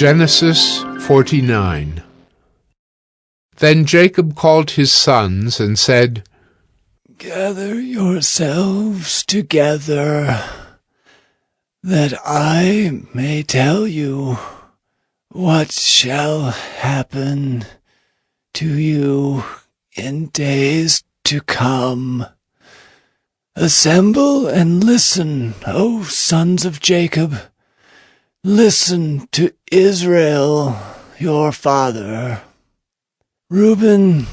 Genesis 49. Then Jacob called his sons and said, "Gather yourselves together, that I may tell you what shall happen to you in days to come. Assemble and listen, O sons of Jacob. Listen to Israel, your father. Reuben,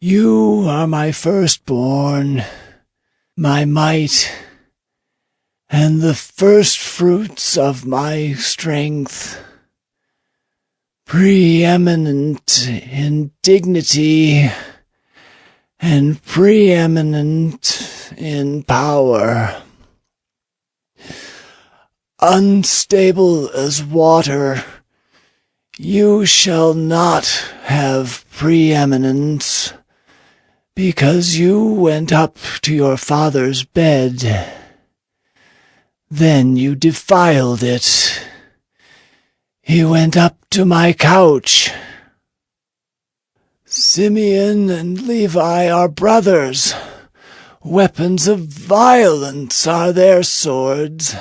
you are my firstborn, my might, and the firstfruits of my strength, preeminent in dignity and preeminent in power. Unstable as water, you shall not have preeminence, because you went up to your father's bed. Then you defiled it. He went up to my couch. Simeon and Levi are brothers. Weapons of violence are their swords.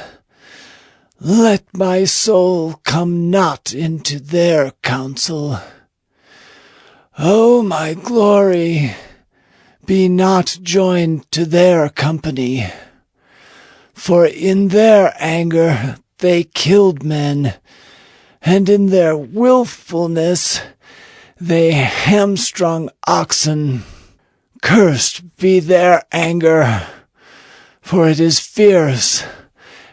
Let my soul come not into their counsel. O my glory, be not joined to their company. For in their anger they killed men, and in their willfulness they hamstrung oxen. Cursed be their anger, for it is fierce,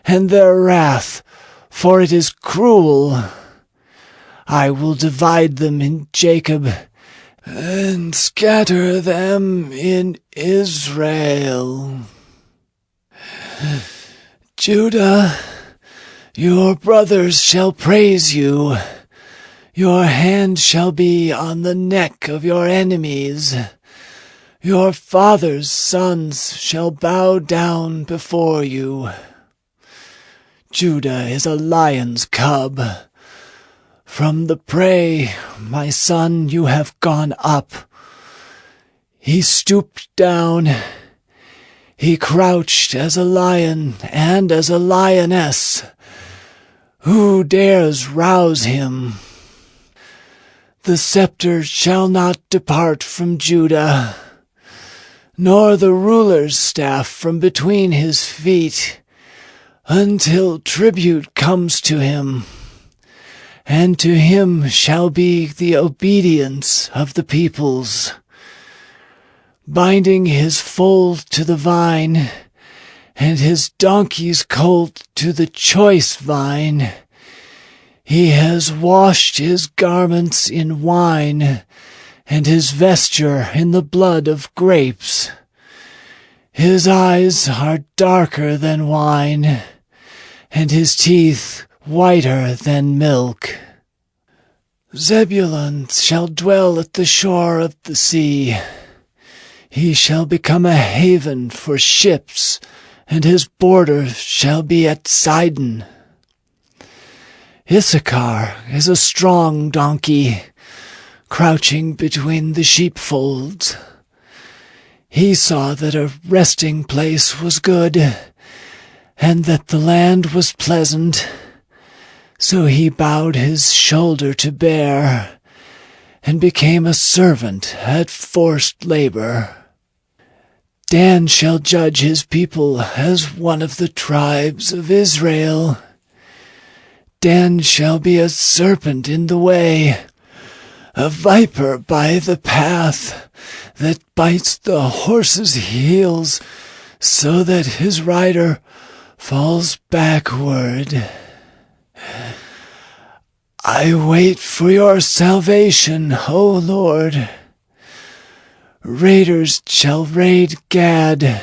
and their wrath, for it is cruel. I will divide them in Jacob, and scatter them in Israel. Judah, your brothers shall praise you. Your hand shall be on the neck of your enemies. Your father's sons shall bow down before you. Judah is a lion's cub. From the prey, my son, you have gone up. He stooped down. He crouched as a lion and as a lioness. Who dares rouse him? The scepter shall not depart from Judah, nor the ruler's staff from between his feet, until tribute comes to him, and to him shall be the obedience of the peoples. Binding his foal to the vine, and his donkey's colt to the choice vine, he has washed his garments in wine, and his vesture in the blood of grapes. His eyes are darker than wine, and his teeth whiter than milk. Zebulun shall dwell at the shore of the sea. He shall become a haven for ships, and his border shall be at Sidon. Issachar is a strong donkey, crouching between the sheepfolds. He saw that a resting place was good, and that the land was pleasant. So he bowed his shoulder to bear, and became a servant at forced labor. Dan shall judge his people as one of the tribes of Israel. Dan shall be a serpent in the way, a viper by the path, that bites the horse's heels, so that his rider falls backward. I wait for your salvation, O Lord. Raiders shall raid Gad,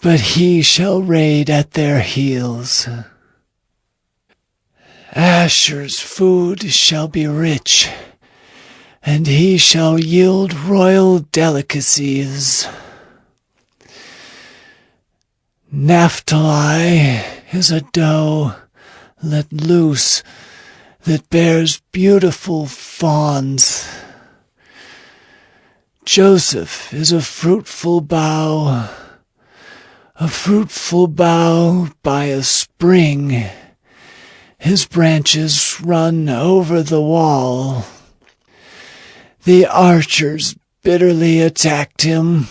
but he shall raid at their heels. Asher's food shall be rich, and he shall yield royal delicacies. Naphtali is a doe let loose, that bears beautiful fawns. Joseph is a fruitful bough by a spring. His branches run over the wall. The archers bitterly attacked him,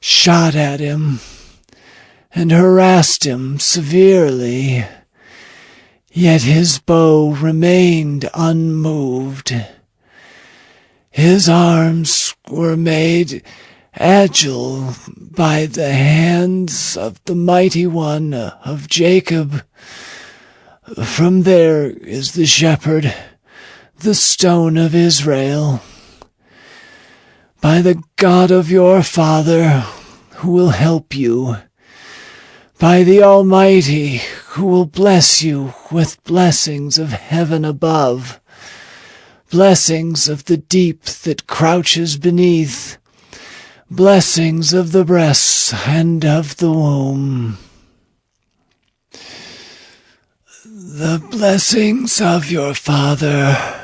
shot at him, and harassed him severely. Yet his bow remained unmoved. His arms were made agile by the hands of the mighty one of Jacob. From there is the shepherd, the stone of Israel. By the God of your father, who will help you, by the Almighty, who will bless you with blessings of heaven above, blessings of the deep that crouches beneath, blessings of the breasts and of the womb. The blessings of your father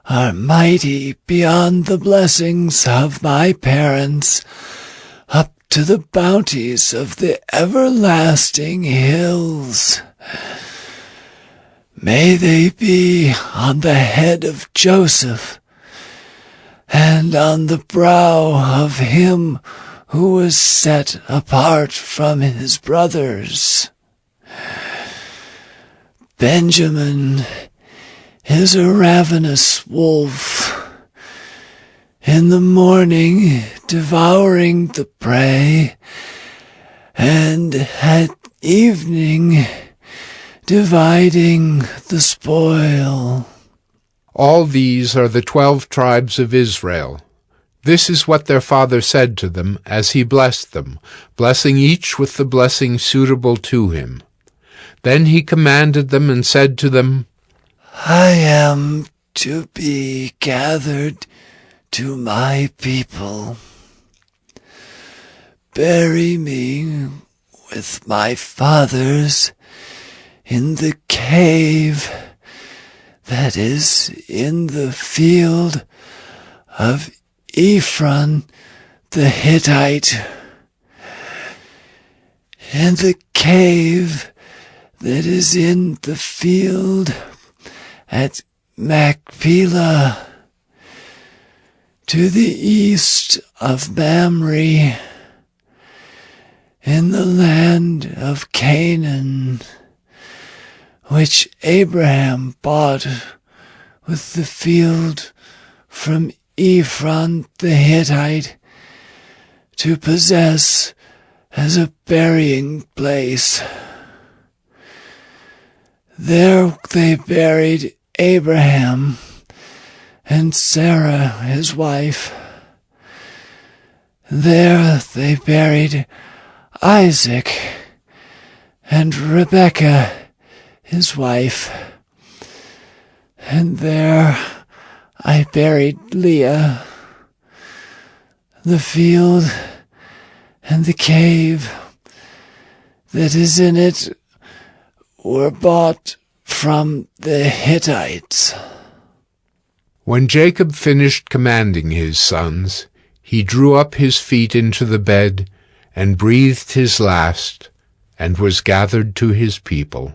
are mighty beyond the blessings of my parents, up to the bounties of the everlasting hills. May they be on the head of Joseph, and on the brow of him who was set apart from his brothers. Benjamin is a ravenous wolf, in the morning devouring the prey, and at evening dividing the spoil. All these are the 12 tribes of Israel. This is what their father said to them as he blessed them, blessing each with the blessing suitable to him. Then he commanded them and said to them, I am to be gathered to my people. Bury me with my fathers in the cave that is in the field of Ephron the Hittite, in the cave that is in the field at Machpelah, to the east of Mamre, in the land of Canaan, which Abraham bought with the field from Ephron the Hittite, to possess as a burying place. There they buried Abraham and Sarah his wife. There they buried Isaac and Rebekah his wife. And there I buried Leah. The field and the cave that is in it were bought from the Hittites. When Jacob finished commanding his sons, he drew up his feet into the bed and breathed his last, and was gathered to his people.